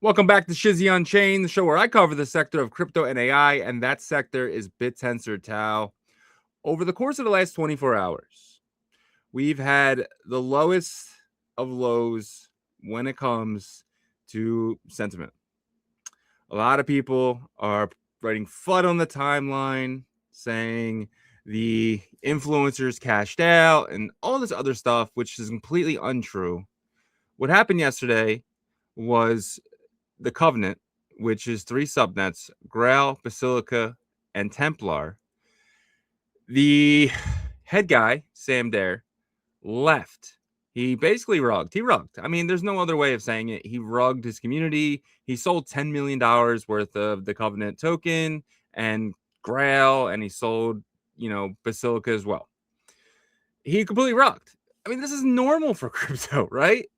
Welcome back to Shizzy Unchained, the show where I cover the sector of crypto and AI, and that sector is Bittensor TAO. Over the course of the last 24 hours, we've had the lowest of lows when it comes to sentiment. A lot of people are writing FUD on the timeline, saying the influencers cashed out and all this other stuff, which is completely untrue. What happened yesterday was the Covenant, which is 3 subnets, Grail, Basilica, and Templar. The head guy, Sam Dare, left. He basically rugged. He rugged. I mean, there's no other way of saying it. He rugged his community. He sold $10 million worth of the Covenant token and Grail, and he sold, Basilica as well. He completely rugged. I mean, this is normal for crypto, right?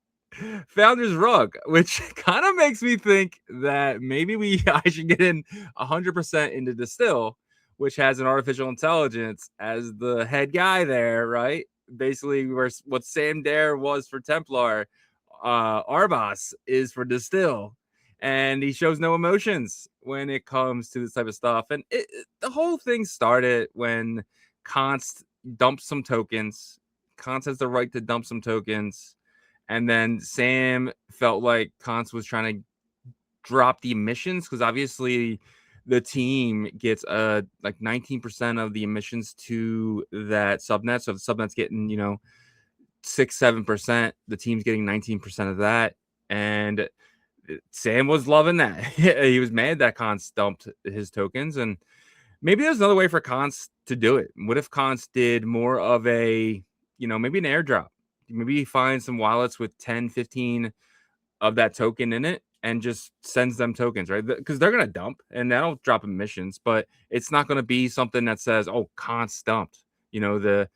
Founders rug, which kind of makes me think that maybe I should get in 100% into Distill, which has an artificial intelligence as the head guy there, right? Basically, what Sam Dare was for Templar, Arbas is for Distill, and he shows no emotions when it comes to this type of stuff. And the whole thing started when Const dumped some tokens. Const has the right to dump some tokens. And then Sam felt like Const was trying to drop the emissions because obviously the team gets like 19% of the emissions to that subnet. So if the subnet's getting, 6-7%, the team's getting 19% of that. And Sam was loving that. He was mad that Const dumped his tokens. And maybe there's another way for Const to do it. What if Const did more of a, maybe an airdrop? Maybe find some wallets with 10, 15 of that token in it and just sends them tokens, right? Because they're going to dump and that'll drop emissions, but it's not going to be something that says, oh, Const dumped. The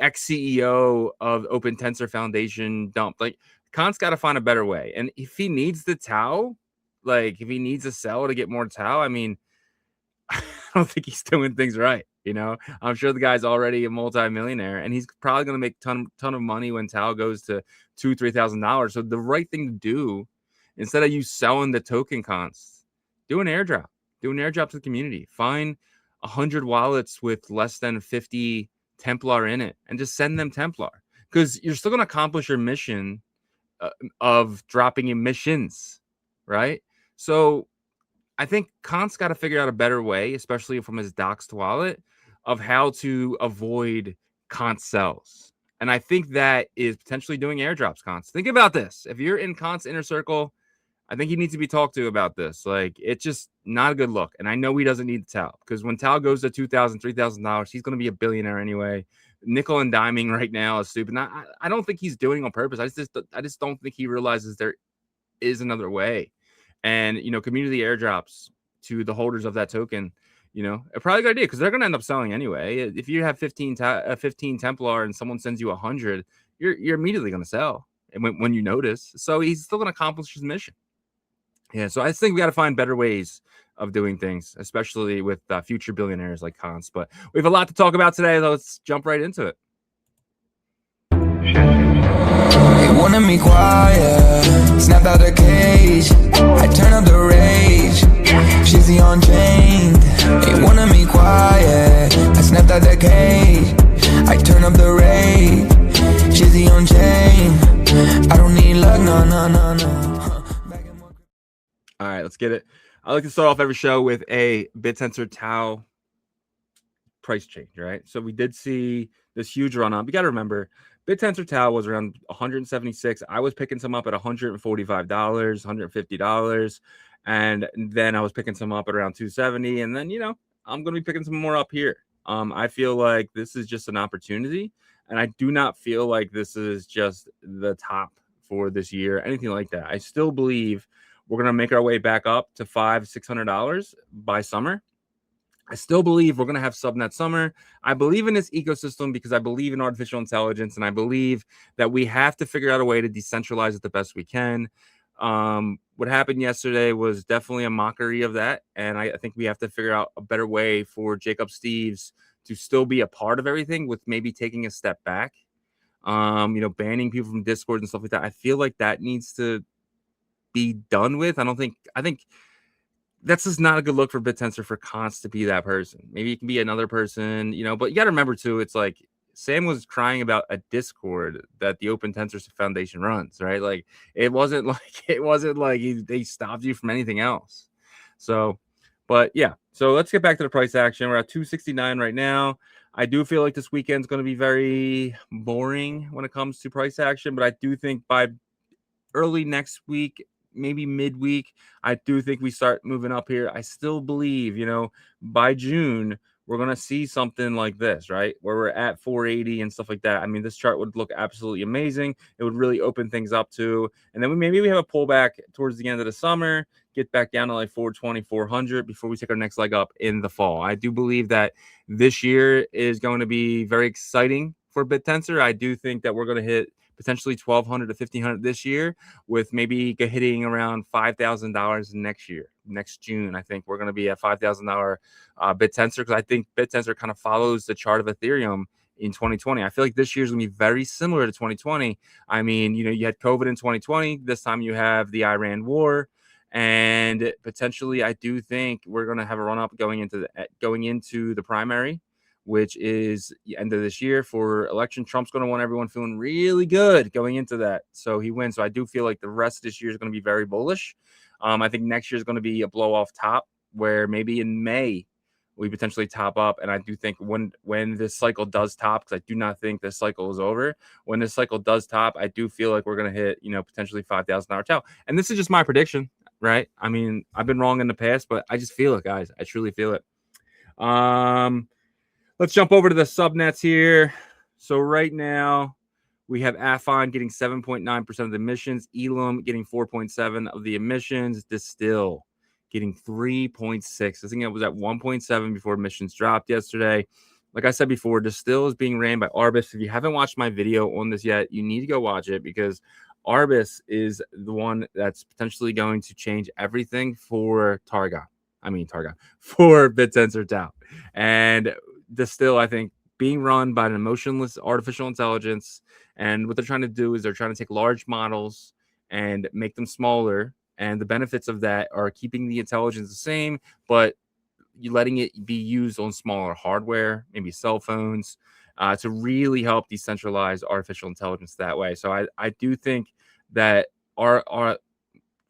ex-CEO of Open Tensor Foundation dumped. Like, Const got to find a better way. And if he needs the TAO, like if he needs a sell to get more TAO, I mean, I don't think he's doing things right. I'm sure the guy's already a multi-millionaire, and he's probably going to make ton of money when TAO goes to $2,000-$3,000. So the right thing to do, instead of you selling the token Const, do an airdrop. Do an airdrop to the community. Find 100 wallets with less than 50 Templar in it, and just send them Templar, because you're still going to accomplish your mission of dropping emissions, right? So I think Kant's got to figure out a better way, especially from his doxed wallet, of how to avoid Kant sells. And I think that is potentially doing airdrops, Kant. Think about this. If you're in Kant's inner circle, I think he needs to be talked to about this. Like, it's just not a good look. And I know he doesn't need the TAO, because when TAO goes to $2,000, $3,000, he's going to be a billionaire anyway. Nickel and diming right now is stupid. I don't think he's doing it on purpose. I just don't think he realizes there is another way. And, community airdrops to the holders of that token, a probably good idea, because they're going to end up selling anyway. If you have 15 Templar and someone sends you 100, you're immediately going to sell when you notice. So he's still going to accomplish his mission. Yeah, so I think we got to find better ways of doing things, especially with future billionaires like Hans. But we have a lot to talk about today. Let's jump right into it. They wanted me quiet, snapped out the cage. I turn up the rage, Shizzy Unchained. They wanted me quiet, I snapped out the cage. I turn up the rage, Shizzy Unchained. I don't need luck, no. All right, let's get it. I like to start off every show with a Bittensor TAO price change, right? So we did see this huge run up. You got to remember, Bittensor TAO was around 176. I was picking some up at $145, $150, and then I was picking some up at around 270. And then, I'm going to be picking some more up here. I feel like this is just an opportunity, and I do not feel like this is just the top for this year, anything like that. I still believe we're going to make our way back up to $500-$600 by summer. I still believe we're going to have subnet summer. I believe in this ecosystem because I believe in artificial intelligence, and I believe that we have to figure out a way to decentralize it the best we can. What happened yesterday was definitely a mockery of that, and I think we have to figure out a better way for Jacob Steves to still be a part of everything, with maybe taking a step back, banning people from Discord and stuff like that. I feel like that needs to be done with. I think that's just not a good look for Bittensor for Cons to be that person. Maybe it can be another person, you know, but you got to remember too, it's like Sam was crying about a Discord that the Open Tensor Foundation runs, right? Like it wasn't like they stopped you from anything else. So, but yeah, so let's get back to the price action. We're at 269 right now. I do feel like this weekend's going to be very boring when it comes to price action, but I do think by early next week, maybe midweek, I do think we start moving up here. I still believe, you know, by June, we're going to see something like this, right? Where we're at 480 and stuff like that. I mean, this chart would look absolutely amazing. It would really open things up too. And then maybe we have a pullback towards the end of the summer, get back down to like 420, 400 before we take our next leg up in the fall. I do believe that this year is going to be very exciting for Bittensor. I do think that we're going to hit potentially 1,200 to 1,500 this year, with maybe hitting around $5,000 next year. Next June, I think we're going to be at $5,000 Bittensor, because I think Bittensor kind of follows the chart of Ethereum in 2020. I feel like this year is going to be very similar to 2020. I mean, you know, you had COVID in 2020. This time you have the Iran war. And potentially, I do think we're going to have a run up going into the primary, which is the end of this year for election. Trump's going to want everyone feeling really good going into that, so he wins. So I do feel like the rest of this year is going to be very bullish. I think next year is going to be a blow off top, where maybe in May we potentially top up. And I do think when this cycle does top, because I do not think this cycle is over, when this cycle does top, I do feel like we're going to hit, you know, potentially $5,000 TAO. And this is just my prediction, right? I mean, I've been wrong in the past, but I just feel it, guys. I truly feel it. Let's jump over to the subnets here. So right now, we have Affine getting 7.9% of the emissions, Elam getting 4.7 of the emissions, Distill getting 3.6. I think it was at 1.7 before emissions dropped yesterday. Like I said before, Distill is being ran by Arbis. If you haven't watched my video on this yet, you need to go watch it, because Arbis is the one that's potentially going to change everything for for Bittensor DAO. And Distill, I think, being run by an emotionless artificial intelligence. And what they're trying to do is they're trying to take large models and make them smaller. And the benefits of that are keeping the intelligence the same, but you letting it be used on smaller hardware, maybe cell phones, to really help decentralize artificial intelligence that way. So I do think that our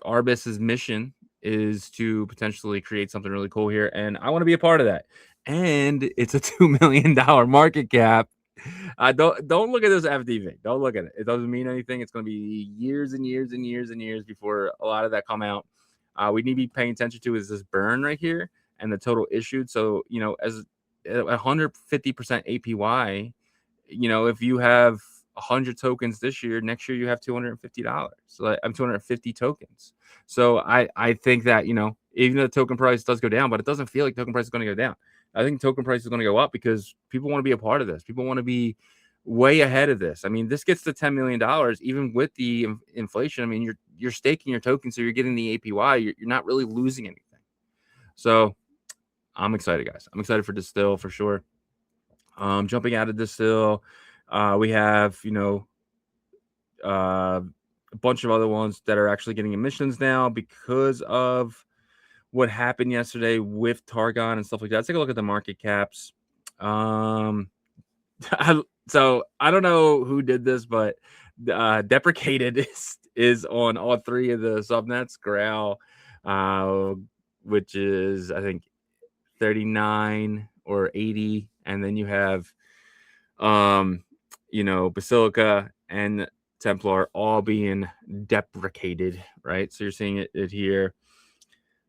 Arbis's mission is to potentially create something really cool here, and I want to be a part of that. And it's a $2 million market cap. Don't look at this FDV. Don't look at it. It doesn't mean anything. It's going to be years and years and years and years before a lot of that come out. We need to be paying attention to is this burn right here and the total issued. So, you know, as 150% APY, you know, if you have 100 tokens this year, next year you have $250. So I'm 250 tokens. So I think that, you know, even though the token price does go down, but it doesn't feel like token price is going to go down. I think token price is going to go up because people want to be a part of this. People want to be way ahead of this. I mean, this gets to $10 million, even with the inflation. I mean, you're staking your token, so you're getting the APY. You're not really losing anything. So I'm excited, guys. I'm excited for Distill for sure. Jumping out of Distill, we have, you know, a bunch of other ones that are actually getting emissions now because of what happened yesterday with Targon and stuff like that. Let's take a look at the market caps. So I don't know who did this, but deprecated is on all three of the subnets. Grail, which is I think 39 or 80, and then you have you know, Basilica and Templar all being deprecated, right? So you're seeing it here.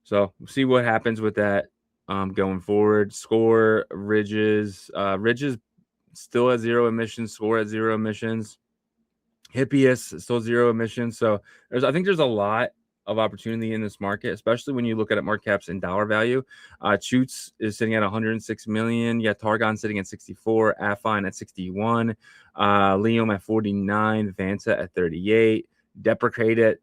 So we'll see what happens with that going forward. Score, Ridges still at 0 emissions. Score at 0 emissions. Hippias still 0 emissions. So I think there's a lot of opportunity in this market, especially when you look at market caps and dollar value. Chutes is sitting at 106 million. Yeah, Targon sitting at 64. Affine at 61. Liam at 49. Vanta at 38. Deprecated.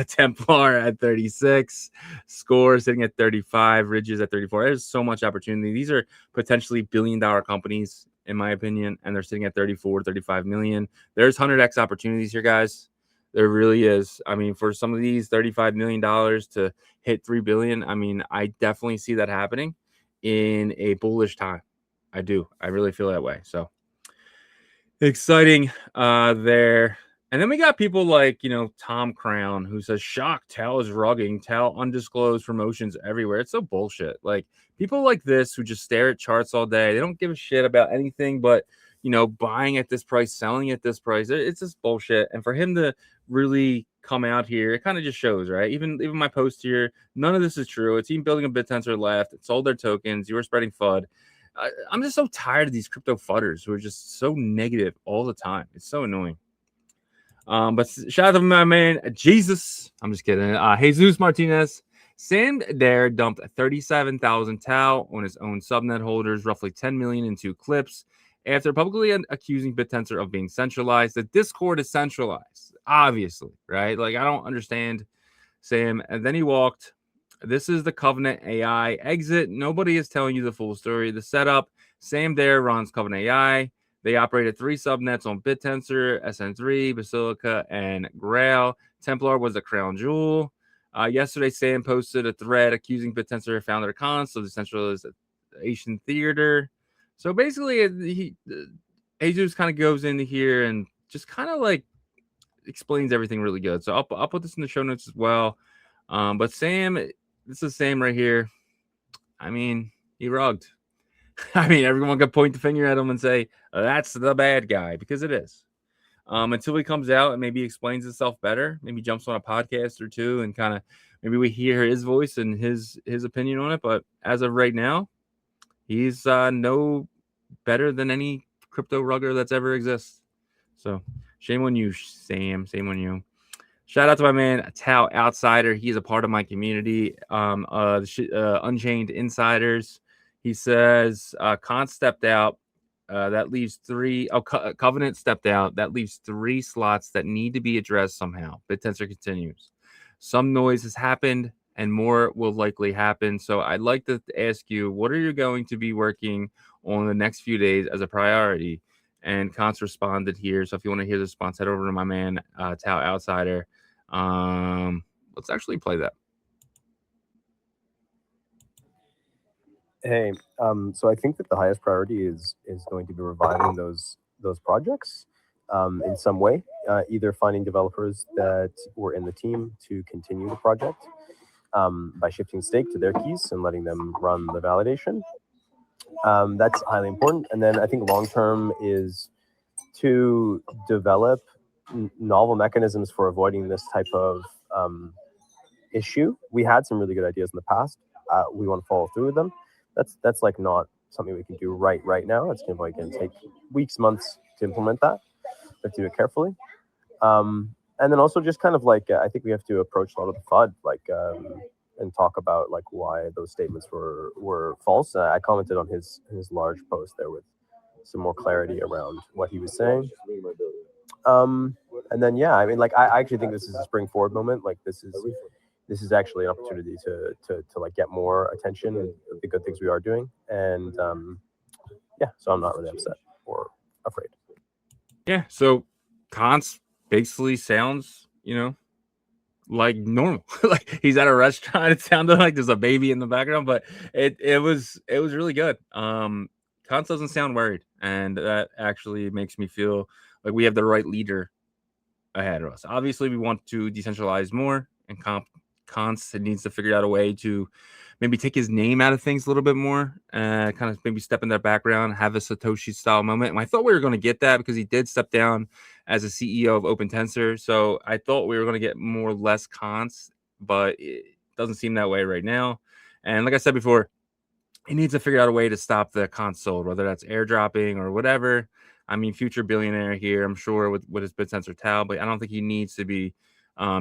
Templar at 36, Score sitting at 35, Ridges at 34. There's so much opportunity. These are potentially billion-dollar companies, in my opinion, and they're sitting at 34, 35 million. There's 100x opportunities here, guys. There really is. I mean, for some of these $35 million to hit 3 billion, I mean, I definitely see that happening in a bullish time. I do. I really feel that way. So exciting there. And then we got people like, Tom Crown, who says, shock, TAO is rugging, TAO undisclosed promotions everywhere. It's so bullshit. Like, people like this who just stare at charts all day, they don't give a shit about anything but, buying at this price, selling at this price. It's just bullshit. And for him to really come out here, it kind of just shows, right? Even my post here, none of this is true. A team building a Bittensor left, it sold their tokens, you were spreading FUD. I'm just so tired of these crypto FUDders who are just so negative all the time. It's so annoying. But shout out to my man Jesus. I'm just kidding. Jesus Martinez. Sam Dare dumped 37,000 TAO on his own subnet holders, roughly 10 million in 2 clips, after publicly accusing Bittensor of being centralized. The Discord is centralized, obviously, right? Like, I don't understand Sam. And then he walked. This is the Covenant AI exit. Nobody is telling you the full story. The setup: Sam Dare runs Covenant AI. They operated 3 subnets on Bittensor, SN3, Basilica, and Grail. Templar was the crown jewel. Yesterday, Sam posted a thread accusing Bittensor of founder cons of the centralization theater. So basically, Jesus kind of goes into here and just kind of like explains everything really good. So I'll put this in the show notes as well. But Sam, this is Sam right here. I mean, he rugged. I mean, everyone could point the finger at him and say, that's the bad guy, because it is. Until he comes out and maybe explains himself better, maybe jumps on a podcast or two and kind of maybe we hear his voice and his opinion on it. But as of right now, he's no better than any crypto rugger that's ever exists. So shame on you, Sam. Shame on you. Shout out to my man TAO Outsider. He's a part of my community. Unchained Insiders. He says Kant stepped out. That leaves 3. Covenant stepped out. That leaves 3 slots that need to be addressed somehow. Bittensor continues. Some noise has happened, and more will likely happen. So I'd like to ask you, what are you going to be working on the next few days as a priority? And Kant's responded here. So if you want to hear the response, head over to my man TAO Outsider. Let's actually play that. Hey, so I think that the highest priority is going to be reviving those projects in some way, either finding developers that were in the team to continue the project by shifting stake to their keys and letting them run the validation. That's highly important. And then I think long term is to develop novel mechanisms for avoiding this type of issue. We had some really good ideas in the past. We want to follow through with them. That's like not something we can do right now. It's going to take weeks, months to implement that. We have to do it carefully. And then also just kind of like, I think we have to approach a lot of the FUD, like, and talk about like why those statements were false. I commented on his large post there with some more clarity around what he was saying. And then, yeah, I mean, like, I actually think this is a spring forward moment. Like, this is actually an opportunity to like get more attention and the good things we are doing. And yeah, so I'm not really upset or afraid. Yeah. So Kant's basically sounds, like normal. Like he's at a restaurant. It sounded like there's a baby in the background, but it was really good. Kant doesn't sound worried, and that actually makes me feel like we have the right leader ahead of us. Obviously, we want to decentralize more, and Kant needs to figure out a way to maybe take his name out of things a little bit more, kind of maybe step in their background, have a Satoshi style moment. And I thought we were going to get that because he did step down as a CEO of OpenTensor. So I thought we were going to get more or less Kants, but it doesn't seem that way right now. And like I said before, he needs to figure out a way to stop the console, whether that's airdropping or whatever. I mean, future billionaire here, I'm sure, with his Bittensor TAO, but I don't think he needs to be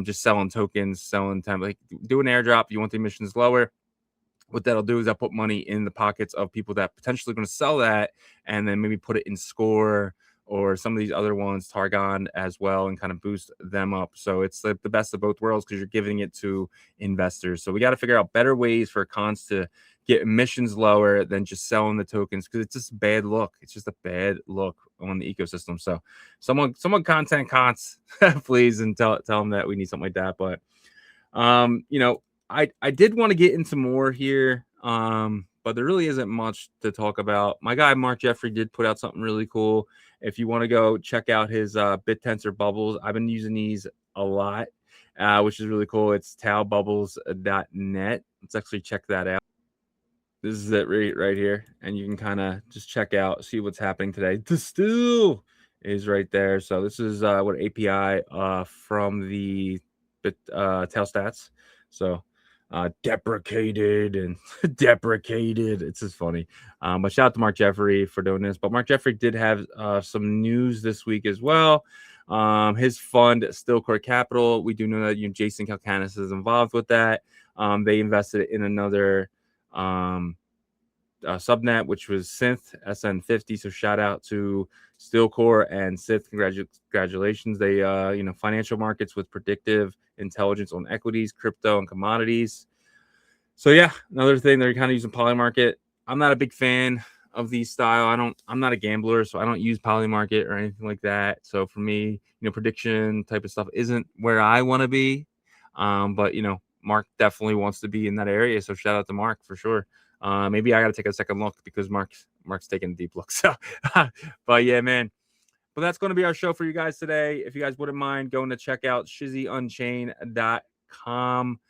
just selling tokens, selling time. Like, do an airdrop. You want the emissions lower. What that'll do is I'll put money in the pockets of people that potentially going to sell that, and then maybe put it in Score or some of these other ones, Targon as well, and kind of boost them up. So it's the best of both worlds because you're giving it to investors. So we got to figure out better ways for cons to get emissions lower than just selling the tokens, because it's just bad look. It's just a bad look on the ecosystem. So someone content cons please, and tell them that we need something like that. But you know, I did want to get into more here, but there really isn't much to talk about. My guy Mark Jeffrey did put out something really cool. If you want to go check out his Bittensor bubbles, I've been using these a lot, which is really cool. It's taobubbles.net. Let's actually check that out. This is it right here, and you can kind of just check out, see what's happening today. The still is right there. So this is what API from the TAO stats. So deprecated and deprecated. It's just funny. But shout out to Mark Jeffrey for doing this. But Mark Jeffrey did have some news this week as well. His fund, Stillcore Capital, we do know that Jason Kalkanis is involved with that. They invested in another subnet, which was Synth SN50. So shout out to Stillcore and Synth. Congratulations. They financial markets with predictive intelligence on equities, crypto, and commodities. So yeah, another thing, they're kind of using Polymarket. I'm not a big fan of these style. I'm not a gambler, so I don't use Polymarket or anything like that. So for me, prediction type of stuff isn't where I want to be. But Mark definitely wants to be in that area. So shout out to Mark for sure. Maybe I got to take a second look because Mark's taking a deep look. So, but yeah, man. But that's going to be our show for you guys today. If you guys wouldn't mind going to check out ShizzyUnchained.com.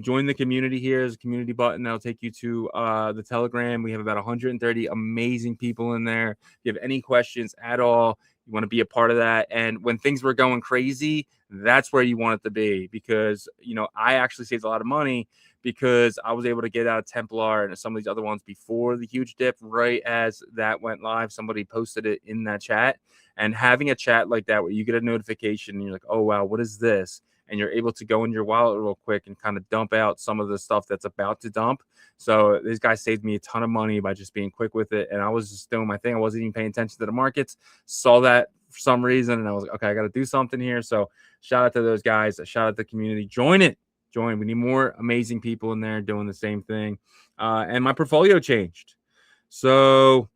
Join the community here. There's a community button that'll take you to the Telegram. We have about 130 amazing people in there. If you have any questions at all, you want to be a part of that. And when things were going crazy, that's where you want it to be, because I actually saved a lot of money because I was able to get out of Templar and some of these other ones before the huge dip. Right as that went live, somebody posted it in that chat. And having a chat like that where you get a notification and you're like, oh wow, what is this? And you're able to go in your wallet real quick and kind of dump out some of the stuff that's about to dump. So these guys saved me a ton of money by just being quick with it. And I was just doing my thing. I wasn't even paying attention to the markets. Saw that for some reason, and I was like, okay, I got to do something here. So shout out to those guys. Shout out to the community. Join it. Join. We need more amazing people in there doing the same thing. And my portfolio changed. So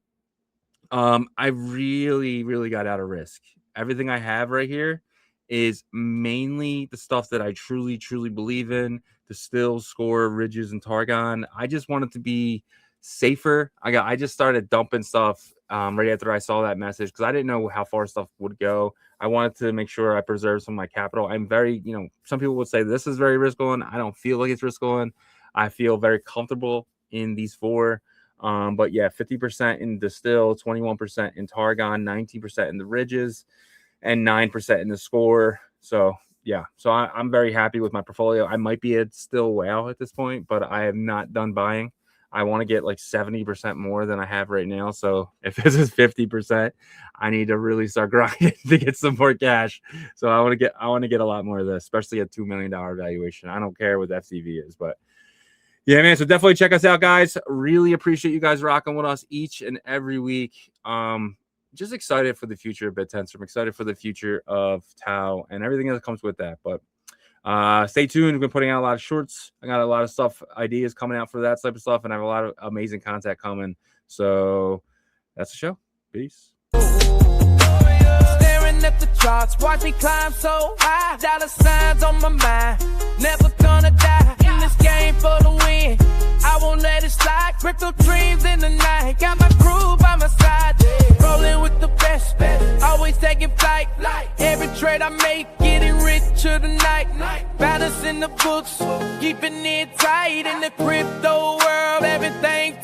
I really, really got out of risk. Everything I have right here is mainly the stuff that I truly, truly believe in. The Still, Score, Ridges, and Targon. I just wanted to be safer. I just started dumping stuff right after I saw that message, because I didn't know how far stuff would go. I wanted to make sure I preserved some of my capital. I'm very, some people would say this is very risk on. I don't feel like it's risk on. I feel very comfortable in these four. But yeah, 50% in the Still, 21% in Targon, 19% in the Ridges, and 9% in the Score. So yeah, so I'm very happy with my portfolio. I might be at still wow at this point, but I am not done buying. I want to get like 70% more than I have right now. So if this is 50%, I need to really start grinding to get some more cash. So I want to get a lot more of this, especially at $2 million valuation. I don't care what the FCV is, but yeah, man. So definitely check us out, guys. Really appreciate you guys rocking with us each and every week. Just excited for the future of Bittensor. I'm excited for the future of TAO and everything that comes with that. But stay tuned. We've been putting out a lot of shorts. I got a lot of stuff, ideas coming out for that type of stuff, and I have a lot of amazing content coming. So that's the show. Peace. Staring at the charts, watch me climb so high. Dollar signs on my mind, never gonna die in this game for the win. I won't let it slide. Crypto dreams in the night, got my crew by my side. Rolling with the best, always taking flight. Every trade I make, getting richer tonight. Balance in the books, keeping it tight in the crypto world. Everything